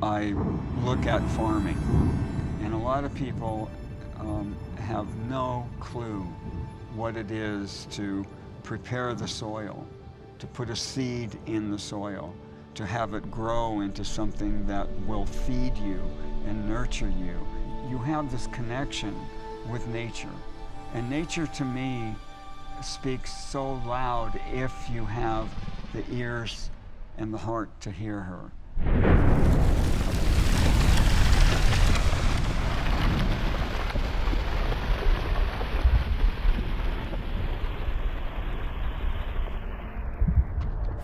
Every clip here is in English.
I look at farming, and a lot of people have no clue what it is to prepare the soil, to put a seed in the soil, to have it grow into something that will feed you and nurture you. You have this connection with nature. And nature to me speaks so loud if you have the ears and the heart to hear her.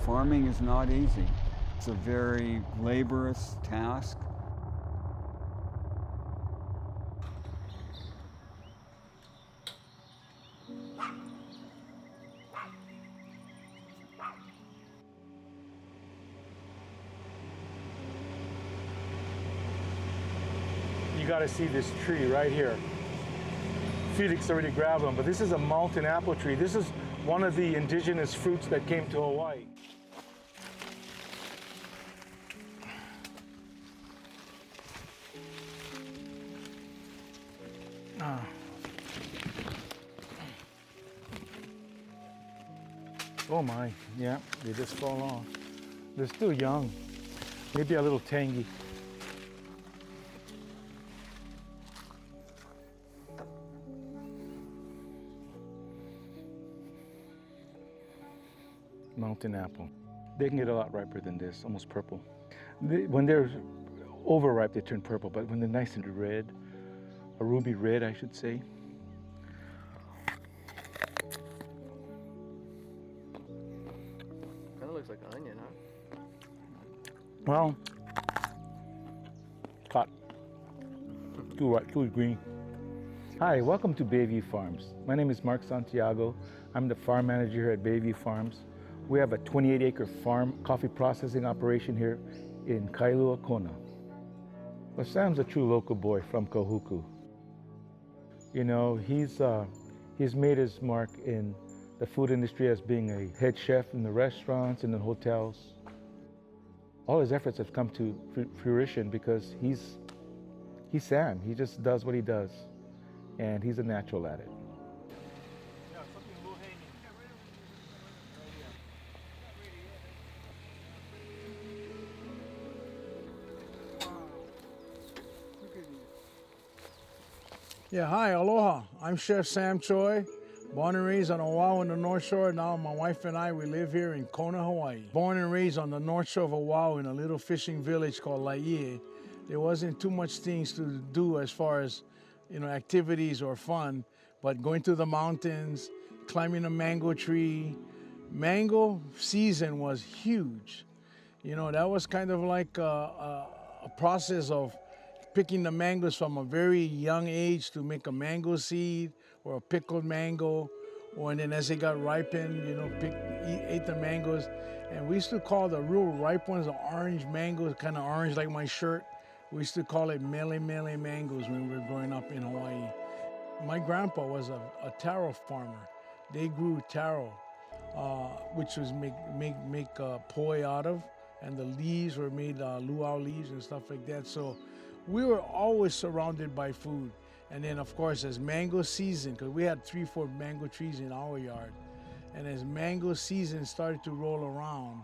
Farming is not easy. It's a very laborious task. You got to see this tree right here. Felix already grabbed them, but this is a mountain apple tree. This is one of the indigenous fruits that came to Hawaii. Ah. Oh my, yeah, they just fall off. They're still young, maybe a little tangy. Mountain apple. They can get a lot riper than this, almost purple. When they're overripe, they turn purple, but when they're nice and red, a ruby red, I should say. Kind of looks like an onion, huh? Well, cut. Too green. Hi, welcome to Bayview Farms. My name is Mark Santiago. I'm the farm manager here at Bayview Farms. We have a 28-acre farm coffee processing operation here in Kailua Kona. Well, Sam's a true local boy from Kahuku. You know, he's made his mark in the food industry as being a head chef in the restaurants and the hotels. All his efforts have come to fruition because he's Sam. He just does what he does, and he's a natural at it. Yeah, hi, aloha. I'm Chef Sam Choy, born and raised on Oahu in the North Shore. Now my wife and I, we live here in Kona, Hawaii. Born and raised on the North Shore of Oahu in a little fishing village called Laie. There wasn't too much things to do as far as, activities or fun, but going to the mountains, climbing a mango tree. Mango season was huge. That was kind of like a process of picking the mangoes from a very young age to make a mango seed or a pickled mango, and then as they got ripened, ate the mangoes. And we used to call the real ripe ones the orange mangoes, kind of orange like my shirt. We used to call it mele mele mangoes when we were growing up in Hawaii. My grandpa was a taro farmer. They grew taro, which was make poi out of, and the leaves were made luau leaves and stuff like that. So we were always surrounded by food. And then of course as mango season, because we had 3-4 mango trees in our yard, and as mango season started to roll around,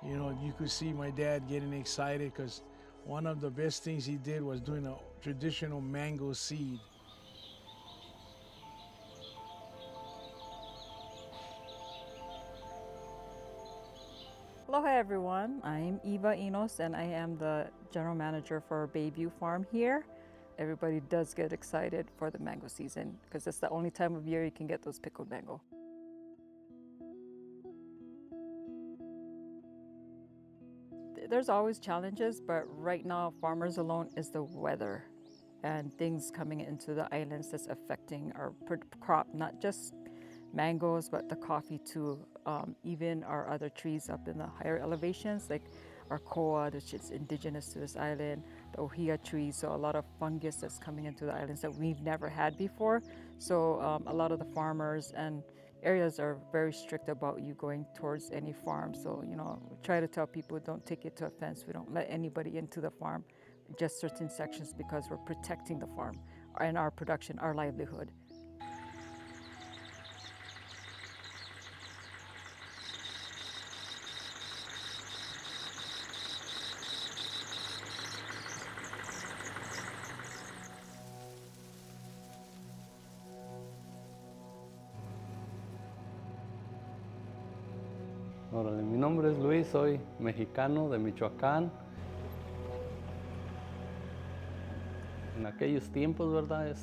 you could see my dad getting excited because one of the best things he did was doing a traditional mango seed. Aloha everyone, I'm Eva Enos and I am the general manager for Bayview Farm here. Everybody does get excited for the mango season because it's the only time of year you can get those pickled mango. There's always challenges, but right now farmers alone is the weather and things coming into the islands that's affecting our crop, not just mangoes, but the coffee too. Even our other trees up in the higher elevations, like our koa, which is indigenous to this island, the ohia trees, so a lot of fungus that's coming into the islands that we've never had before. So a lot of the farmers and areas are very strict about you going towards any farm. So, try to tell people don't take it to a fence. We don't let anybody into the farm, just certain sections because we're protecting the farm and our production, our livelihood. Órale, mi nombre es Luis, soy mexicano de Michoacán. En aquellos tiempos, ¿verdad?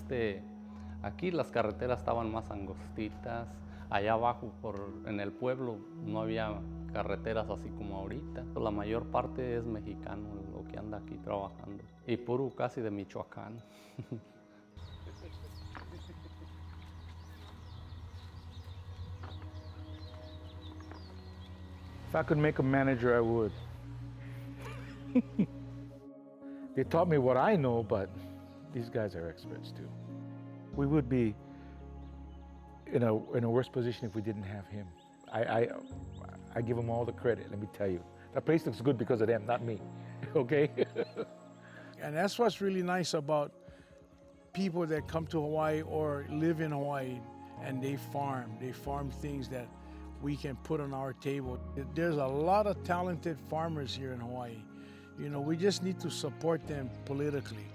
Aquí las carreteras estaban más angostitas. Allá abajo, en el pueblo, no había carreteras así como ahorita. La mayor parte es mexicano lo que anda aquí trabajando. Y puro casi de Michoacán. If I could make a manager, I would. They taught me what I know, but these guys are experts too. We would be in a worse position if we didn't have him. I give them all the credit, let me tell you. That place looks good because of them, not me, okay? And that's what's really nice about people that come to Hawaii or live in Hawaii and they farm. They farm things that we can put on our table. There's a lot of talented farmers here in Hawaii. We just need to support them politically.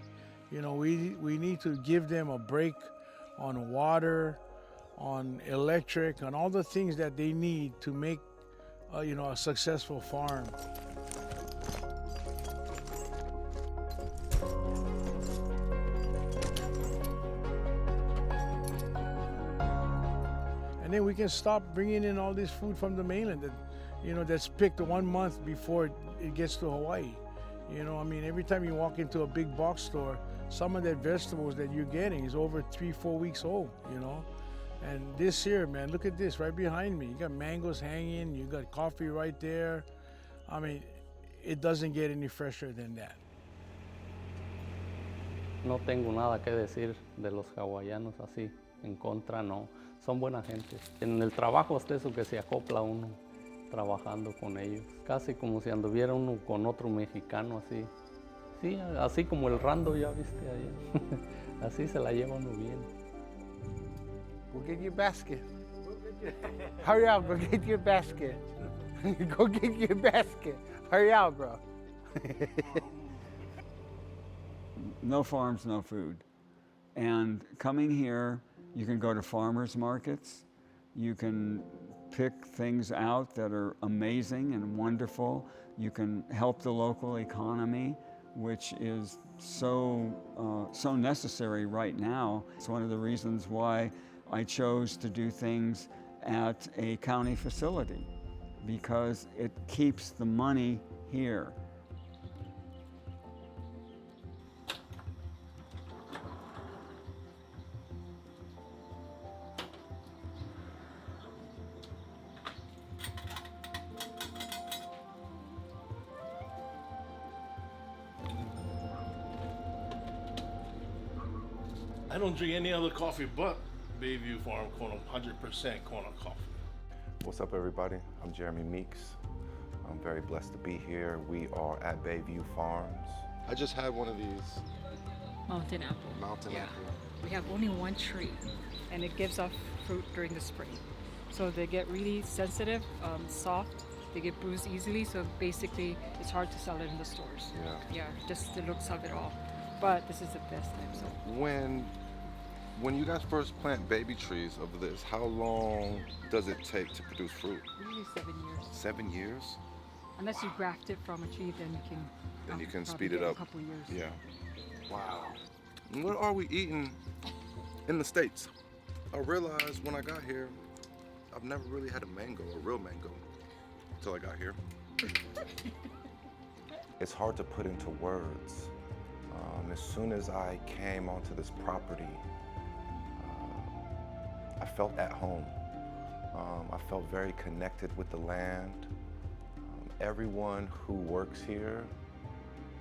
We need to give them a break on water, on electric, on all the things that they need to make a successful farm. And then we can stop bringing in all this food from the mainland that's picked 1 month before it gets to Hawaii. Every time you walk into a big box store, some of that vegetables that you're getting is over 3-4 weeks old, And this here, man, look at this right behind me. You got mangoes hanging, you got coffee right there. It doesn't get any fresher than that. No tengo nada que decir de los hawaianos así, en contra no, son buena gente. En el trabajo hasta eso que se acopla uno trabajando con ellos, casi como si anduviera uno con otro mexicano así. Sí, así como el rando ya viste allá, así se la lleva uno bien. Go get your basket. Hurry up, go get your basket. Go get your basket. Hurry up, bro. No farms, no food. And coming here, you can go to farmers markets. You can pick things out that are amazing and wonderful. You can help the local economy, which is so necessary right now. It's one of the reasons why I chose to do things at a county facility, because it keeps the money here. I don't drink any other coffee but Bayview Farm Kona, 100% Kona coffee. What's up, everybody? I'm Jeremy Meeks. I'm very blessed to be here. We are at Bayview Farms. I just had one of these. Mountain apple. Mountain apple. We have only one tree, and it gives off fruit during the spring. So they get really sensitive, soft. They get bruised easily. So basically, it's hard to sell it in the stores. Yeah. Just the looks of it all. But this is the best time. So When you guys first plant baby trees of this, how long does it take to produce fruit? usually 7 years. 7 years? Unless you graft it from a tree, then you can. Then you can probably speed it get up. A couple years. Yeah. Wow. And what are we eating in the States? I realized when I got here, I've never really had a mango, a real mango, until I got here. It's hard to put into words. As soon as I came onto this property, I felt at home. I felt very connected with the land. Everyone who works here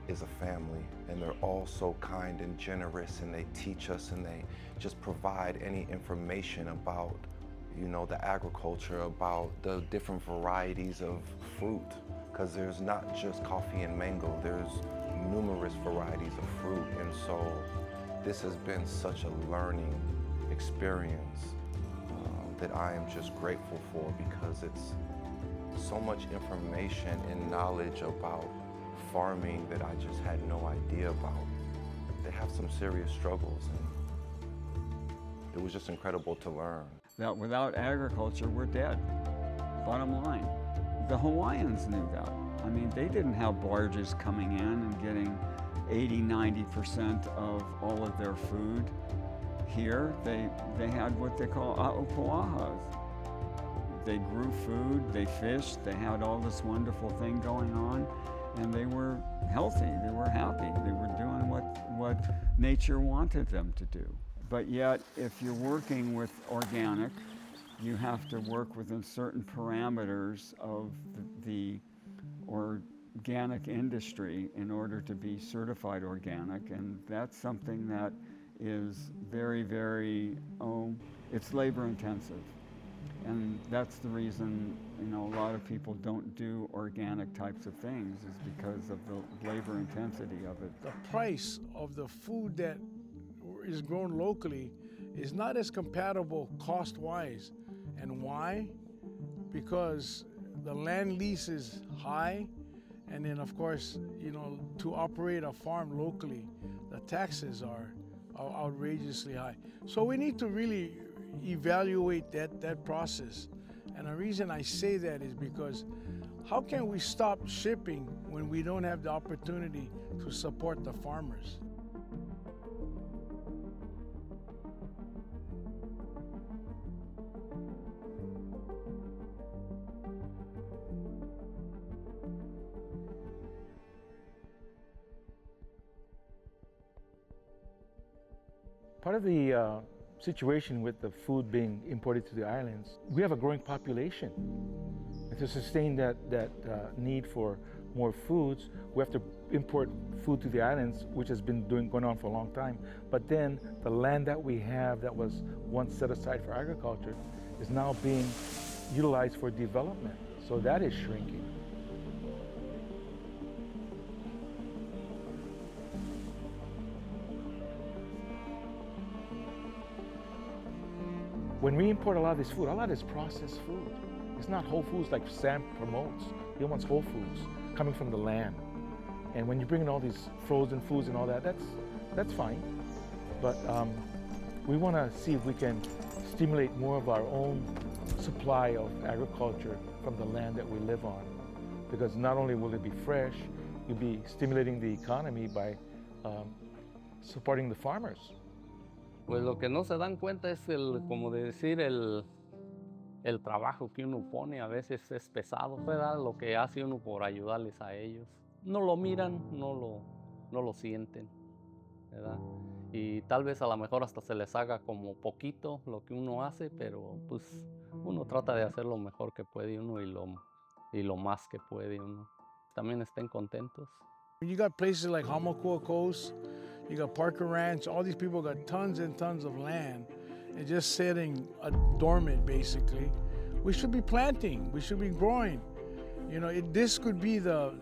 is a family, and they're all so kind and generous, and they teach us and they just provide any information about you know, the agriculture, about the different varieties of fruit, because there's not just coffee and mango, there's numerous varieties of fruit. And so this has been such a learning experience that I am just grateful for, because it's so much information and knowledge about farming that I just had no idea about. They have some serious struggles, and it was just incredible to learn. That without agriculture, we're dead. Bottom line. The Hawaiians knew that. I mean, they didn't have barges coming in and getting 80–90% of all of their food here. They had what they call a'upuahas. They grew food, they fished, they had all this wonderful thing going on, and they were healthy, they were happy, they were doing what nature wanted them to do. But yet, if you're working with organic, you have to work within certain parameters of the organic industry in order to be certified organic, and that's something that is very, very, it's labor intensive. And that's the reason, you know, a lot of people don't do organic types of things, is because of the labor intensity of it. The price of the food that is grown locally is not as compatible cost-wise. And why? Because the land lease is high, and then of course, you know, to operate a farm locally, the taxes are outrageously high. So we need to really evaluate that process. And the reason I say that is because how can we stop shipping when we don't have the opportunity to support the farmers? Part of the situation with the food being imported to the islands, we have a growing population. And to sustain that need for more foods, we have to import food to the islands, which has been going on for a long time. But then the land that we have that was once set aside for agriculture is now being utilized for development. So that is shrinking. When we import a lot of this food, a lot of this processed food. It's not whole foods like Sam promotes. He wants whole foods coming from the land. And when you bring in all these frozen foods and all that, that's fine. But we want to see if we can stimulate more of our own supply of agriculture from the land that we live on. Because not only will it be fresh, you'll be stimulating the economy by supporting the farmers. Pues lo que no se dan cuenta es como de decir, el trabajo que uno pone a veces es pesado, ¿verdad? Lo que hace uno por ayudarles a ellos. No lo miran, no lo sienten, ¿verdad? Y tal vez a lo mejor hasta se les haga como poquito lo que uno hace, pero pues uno trata de hacer lo mejor que puede uno y lo más que puede uno. También estén contentos. You got places like Hamakua Coast, you got Parker Ranch, all these people got tons and tons of land and just sitting dormant basically. We should be planting, we should be growing. You know, this could be the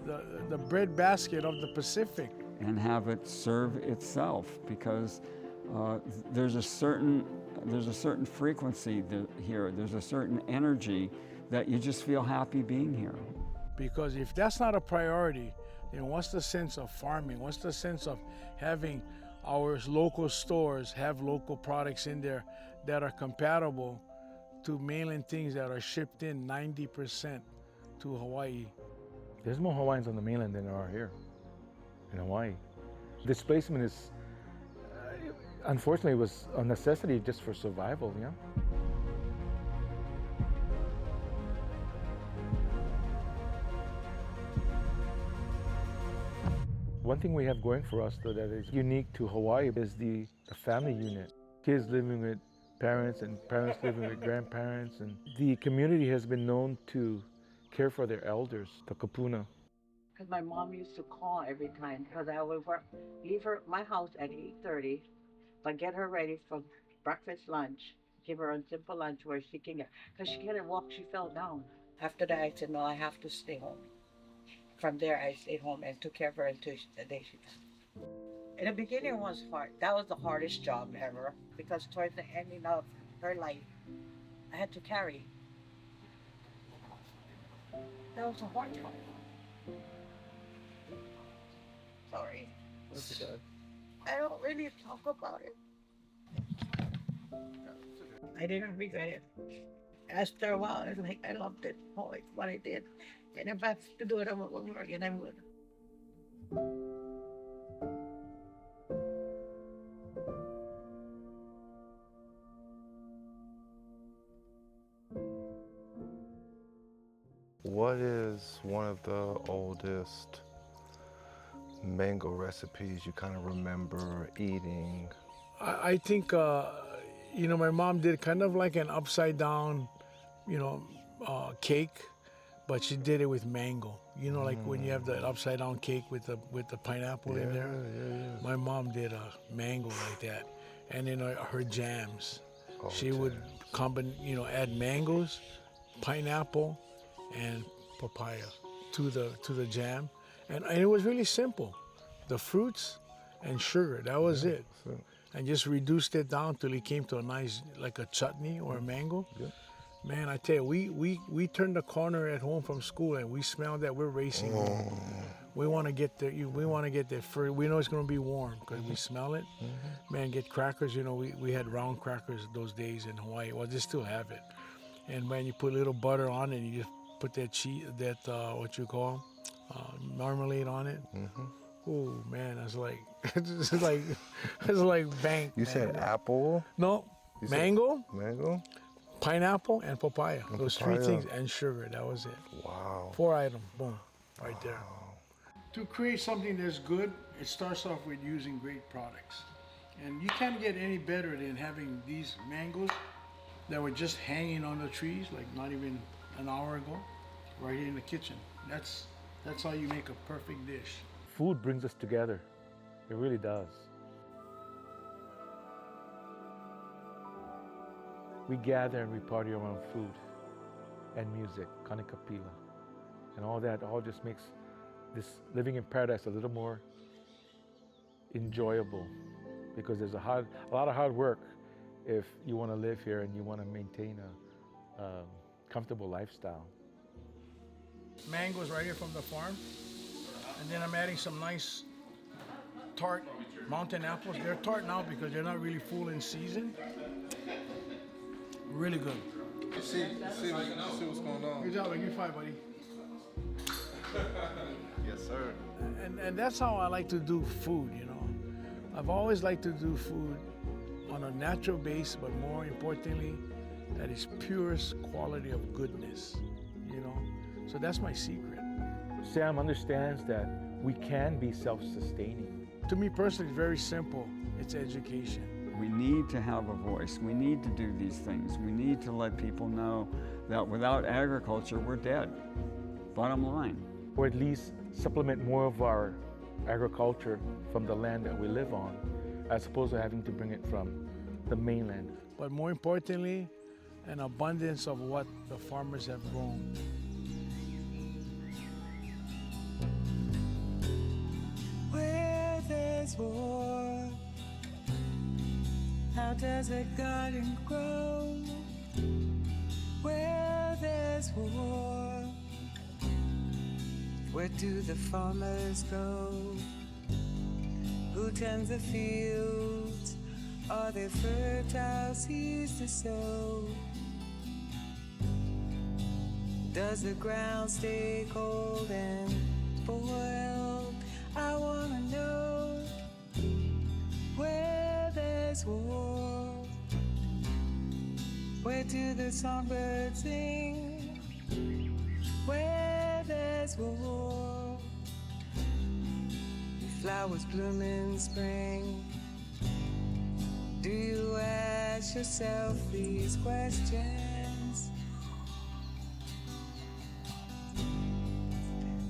breadbasket of the Pacific. And have it serve itself, because there's a certain frequency here, there's a certain energy that you just feel happy being here. Because if that's not a priority, then what's the sense of farming? What's the sense of having our local stores have local products in there that are compatible to mainland things that are shipped in 90% to Hawaii? There's more Hawaiians on the mainland than there are here in Hawaii. Displacement is, unfortunately, was a necessity just for survival, yeah? One thing we have going for us, though, that is unique to Hawaii is the family unit. Kids living with parents and parents living with grandparents. And the community has been known to care for their elders, the kapuna. Because my mom used to call every time, because I would leave her my house at 8:30, but get her ready for breakfast, lunch, give her a simple lunch where she can get, because she couldn't walk, she fell down. After that, I said, no, I have to stay home. From there, I stayed home and took care of her until the day she died. In the beginning was hard. That was the hardest job ever because towards the ending of her life, I had to carry. That was a hard part. Sorry. That's good. I don't really talk about it. I didn't regret it. After a while, it's like I loved it. Oh, it's what I did. And if I have to do it over again, I would. What is one of the oldest mango recipes you kind of remember eating? I think, my mom did kind of like an upside down, cake, but she did it with mango. Like when you have the upside down cake with the pineapple in there. My mom did a mango like that, and then her jams. She would add mangoes, pineapple, and papaya to the jam, and it was really simple. The fruits and sugar, that was it. And just reduced it down till it came to a nice, like a chutney or a mango. Man, I tell you, we turned the corner at home from school and we smelled that we're racing home. We want to get there. We want to get there first. We know it's going to be warm because we smell it. Man, get crackers. We had round crackers those days in Hawaii. Well, they still have it. And man, you put a little butter on it and you just put that cheese, marmalade on it. Oh man, it's like it's like bank. You said apple? No, mango, pineapple, and papaya. And Those papaya. 3 things and sugar. That was it. Wow. 4 items. Boom, right there. To create something that's good, it starts off with using great products, and you can't get any better than having these mangoes that were just hanging on the trees, like not even an hour ago, right here in the kitchen. That's how you make a perfect dish. Food brings us together. It really does. We gather and we party around food and music, kanikapila, and all that all just makes this living in paradise a little more enjoyable, because there's a lot of hard work if you want to live here and you want to maintain a comfortable lifestyle. Mangoes right here from the farm, and then I'm adding some nice tart mountain apples. They're tart now because they're not really full in season. Really good. See what's going on. Good job, you're fine, buddy. Yes, sir. And that's how I like to do food, I've always liked to do food on a natural base, but more importantly, that is purest quality of goodness, So that's my secret. Sam understands that we can be self-sustaining. To me personally, it's very simple. It's education. We need to have a voice. We need to do these things. We need to let people know that without agriculture, we're dead. Bottom line. Or at least supplement more of our agriculture from the land that we live on, as opposed to having to bring it from the mainland. But more importantly, an abundance of what the farmers have grown. Where there's war, how does a garden grow? Where there's war, where do the farmers go? Who tends the fields? Are there fertile seeds to sow? Does the ground stay cold and boiled? I wanna know where there's war. Where do the songbirds sing? Where there's war, the flowers bloom in spring. Do you ask yourself these questions?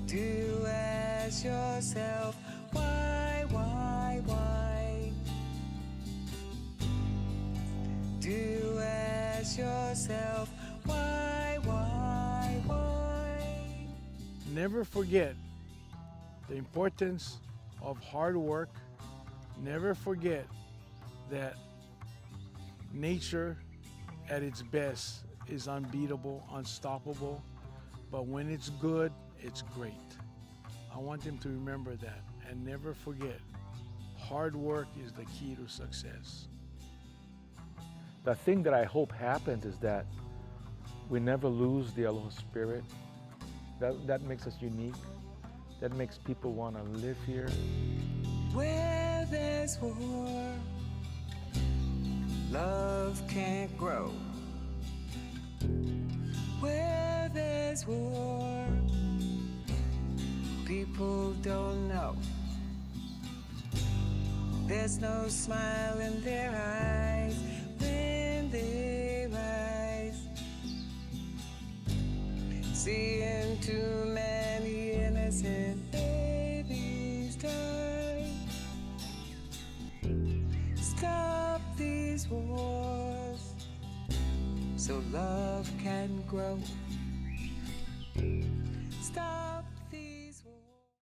Do you ask yourself why? Do you ask yourself, why? Never forget the importance of hard work. Never forget that nature at its best is unbeatable, unstoppable, but when it's good, it's great. I want them to remember that and never forget, hard work is the key to success. The thing that I hope happens is that we never lose the aloha spirit. That makes us unique. That makes people want to live here. Where there's war, love can't grow. Where there's war, people don't know. There's no smile in their eyes when they rise. Seeing too many innocent babies die. Stop these wars so love can grow. Stop.